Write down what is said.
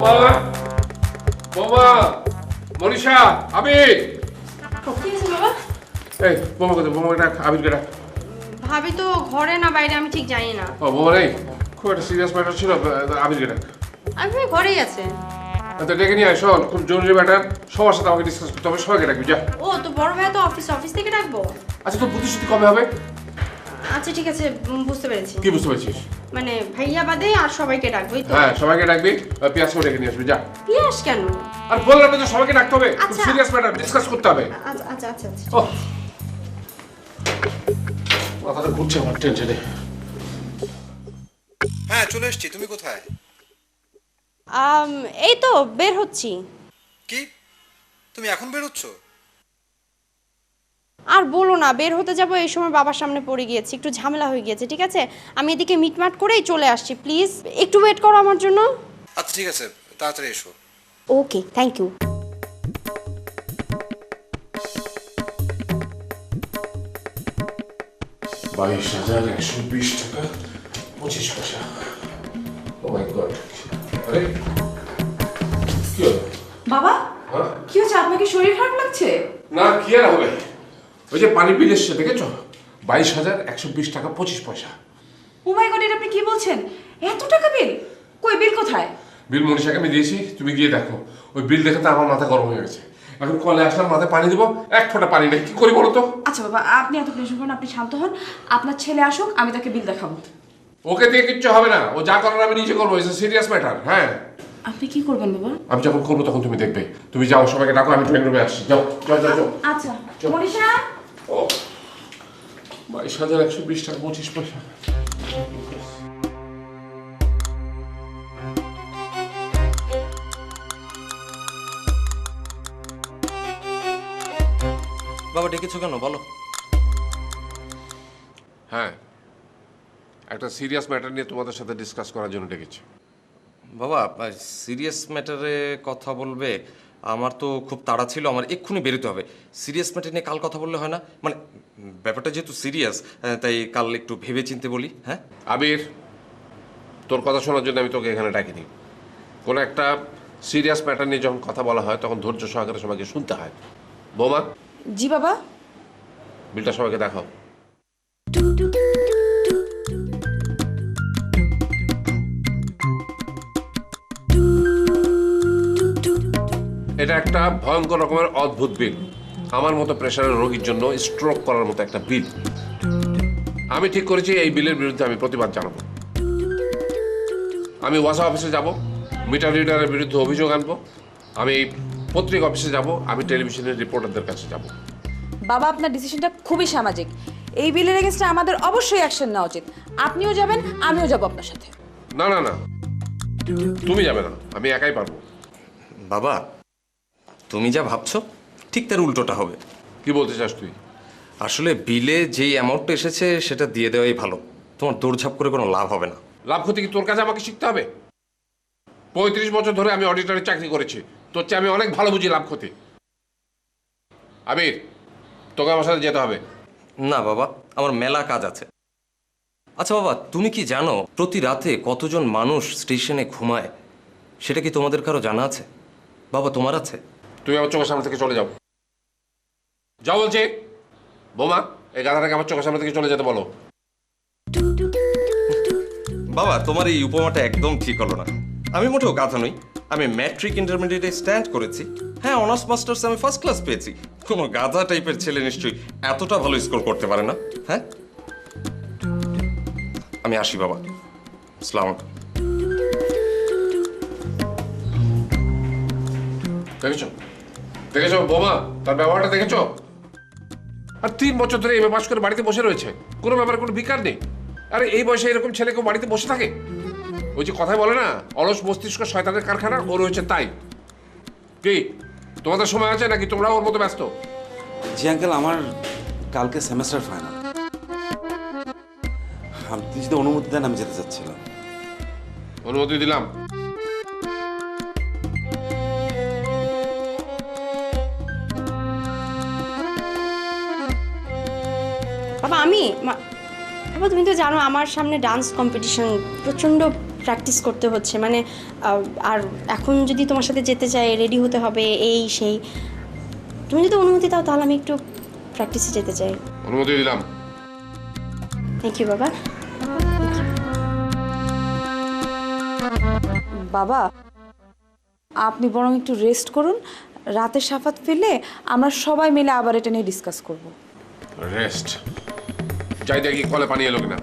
বৌমা, বৌমা, মনীষা, আবির। কি হয়েছে বাবা? এই বৌমা কোথায়? বৌমাকে ডাক, আবিরকে ডাক। ভাবি তো ঘরে না বাইরে আমি ঠিক জানি না। ও বৌমা নেই, খুব একটা সিরিয়াস ম্যাটার ছিল, আবিরকে ডাক। আমি ভাই ঘরেই আছে। তো ডেকে নিয়ে আয়, শোন খুব জরুরি ম্যাটার, সবার সাথে আমাকে ডিসকাস করতে হবে, সবাইকে ডাকবি যা। ও তো বড় ভাই তো অফিস থেকে ডাকবো। আচ্ছা তোর বুদ্ধি শুদ্ধি কবে হবে? আচ্ছা ঠিক আছে, বুঝতে পেরেছি। কি বুঝতে পেরেছিস? মানে ভাইয়া বাদে আর সবাইকে ডাকবোই তো। হ্যাঁ সবাইকে ডাকবি, পিয়াস করে ডেকে নিয়ে আসবি যা। পিয়াস কেন? আর বললাম না যে সবাইকে ডাকতে হবে, খুব আচ্ছা। সিরিয়াস ম্যাটার, ডিসকাস করতে হবে। আচ্ছা আচ্ছা আচ্ছা আচ্ছা। ও মাথাটা ঘুরছে আমার টেনশনে। হ্যাঁ চলে এসছি, তুমি কোথায়? এই তো বের হচ্ছি। কি তুমি এখন বেরোচ্ছ? আর বলো না, বের হতে যাব এই সময় বাবার সামনে পড়ে গিয়েছি, একটু ঝামেলা হয়ে গিয়েছে। ঠিক আছে, আমি এদিকে মিটমাট করেই চলে আসছি, প্লিজ একটু ওয়েট করো আমার জন্য। আচ্ছা ঠিক আছে, তাড়াতাড়ি এসো। ওকে, থ্যাংক ইউ। 22,120 টাকা 25 পয়সা। ও মাই গড। আরে কি হলো? বাবা, হ্যাঁ? কি হচ্ছে? আপনাকে শরীর খারাপ লাগছে? না কি আর হবে, ওই যে পানি বিল এসছে দেখেছো, 22,120 টাকা 25 পয়সা। ও মাই গড, এটা আপনি কি বলছেন? এত টাকা বিল? কই বিল কোথায়? বিল মনীষাকে আমি দিয়েছি, তুমি গিয়ে দেখো। ওই বিল দেখে তো আমার মাথা গরম হয়ে গেছে। এখন কলে আসলাম, মাথায় পানি দিব, এক ফোঁটা পানি নেই, কি করি বলো তো? আচ্ছা বাবা, আপনি এত টেনশন করুন, আপনি শান্ত হন। আপনার ছেলে আসুক, আমি তাকে বিল দেখাবো। ওকে দিয়ে কিচ্ছু হবে না, ও যা করার আমি নিজে করবো, ইটস সিরিয়াস ম্যাটার। হ্যাঁ আপনি কি করবেন বাবা? আমি যখন করবো তখন তুমি দেখবে। তুমি যাও, সবাইকে ডাকো, আমি ড্রয়িং রুমে আসছি। যাও যাও যাও যাও। আচ্ছা মনীষা। ও 22,120 টাকা 25 পয়সা। বাবা ডেকেছো কেন বলো? হ্যাঁ একটা সিরিয়াস ম্যাটার নিয়ে তোমাদের সাথে ডিসকাস করার জন্য ডেকেছি। বাবা সিরিয়াস ম্যাটারে কথা বলবে? আমার তো খুব তাড়া ছিল, আমার এক্ষুনি বেরোতে হবে। সিরিয়াস ম্যাটার নিয়ে কাল কথা বললে হয় না? মানে ব্যাপারটা যেহেতু সিরিয়াস, তাই কাল একটু ভেবে চিন্তে বলি। হ্যাঁ আবির, তোর কথা শোনার জন্য আমি তোকে এখানে ডাকিনি। কোনো একটা সিরিয়াস ম্যাটার নিয়ে যখন কথা বলা হয় তখন ধৈর্য সহকারে সবাইকে শুনতে হয়। বৌমা, জি বাবা। বিলটা সবাইকে দেখাও। এটা একটা ভয়ঙ্কর রকমের অদ্ভুত বিল, আমার মতো প্রেশারের রোগীর জন্য স্ট্রোক করার মতো একটা বিল। আমি ঠিক করেছি এই বিলের বিরুদ্ধে আমি প্রতিবাদ জানাবো। আমি ওয়াসা অফিসে যাব, মিটার রিডারের বিরুদ্ধে অভিযোগ আনবো। আমি পত্রিকা অফিসে যাব, আমি টেলিভিশনের রিপোর্টারদের কাছে যাব। বাবা আপনার ডিসিশনটা খুবই সামাজিক। এই বিলের এগেইনস্টে আমাদের অবশ্যই অ্যাকশন নেওয়া উচিত। আপনিও যাবেন, আমিও যাব আপনার সাথে। না না না, তুমি যাবে না, আমি একাই পারবো। বাবা তুমি যা ভাবছো ঠিক তার উল্টোটা হবে। কি বলতে চাস তুই? আসলে বিলে যেই অ্যামাউন্টটা এসেছে সেটা দিয়ে দেওয়াই ভালো। তোমার দৌড়ঝাঁপ করে কোনো লাভ হবে না। লাভ ক্ষতি কি তোর কাছে আমাকে শিখতে হবে? 35 বছর ধরে আমি অডিটরে চাকরি করেছি, তোর চেয়ে আমি অনেক ভালো বুঝি লাভ ক্ষতি। আবির, তোকে আমার সাথে যেতে হবে। না বাবা, আমার মেলা কাজ আছে। আচ্ছা বাবা, তুমি কি জানো প্রতি রাতে কতজন মানুষ স্টেশনে ঘুমায়? সেটা কি তোমাদের কারো জানা আছে? বাবা তোমার আছে? তুমি আমার চোখের সামনে থেকে চলে যাও, যাও বলছি। বৌমা, এই গাধাটাকে আমার চোখের সামনে থেকে চলে যেতে বলো। বাবা তোমার এই উপমাটা একদম ঠিক হলো না। আমি মোটেও গাধা নই, আমি ম্যাট্রিক ইন্টারমিডিয়েটে স্ট্যান্ড করেছি। হ্যাঁ অনার্স মাস্টার্স আমি ফার্স্ট ক্লাস পেয়েছি। কোনো গাধা টাইপের ছেলে নিশ্চয়ই এতটা ভালো স্কোর করতে পারে না। হ্যাঁ আমি আসি বাবা, আসসালামু আলাইকুম। দেখেছো দেখেছো বৌমা, তার ব্যবহারটা দেখেছো? আর 3 বছর ধরে এমএ পাস করে বাড়িতে বসে রয়েছে, কোনো ব্যাপারে কোনো বিকার নেই। আরে এই বয়সে এরকম ছেলে কেউ বাড়িতে বসে থাকে? ওই যে কথায় বলে না, অলস মস্তিষ্ক শয়তানের কারখানা, ও রয়েছে তাই। কি তোমাদের সময় আছে নাকি তোমরা ওর মতো ব্যস্ত? জি আঙ্কেল, আমার কালকে সেমেস্টার ফাইনাল। আপনি যদি অনুমতি দেন আমি যেতে চাচ্ছিলাম। অনুমতি দিলাম। বাবা বাবা তুমি তো জানো আমার সামনে ডান্স কম্পিটিশন, প্রচন্ড প্র্যাকটিস করতে হচ্ছে মানে আর এখন যদি তোমার সাথে যেতে চাই রেডি হতে হবে এই সেই, তুমি যদি অনুমতি দাও তাহলে আমি একটু প্র্যাকটিসে যেতে চাই। অনুমতি দিলাম। থ্যাংক ইউ বাবা। বাবা আপনি বরং একটু রেস্ট করুন, রাতে সাফাত ফিরলে আমরা সবাই মিলে আবার এটা নিয়ে ডিসকাস করব। রেস্ট, যাই দেখি কলে পানি এলো কিনা।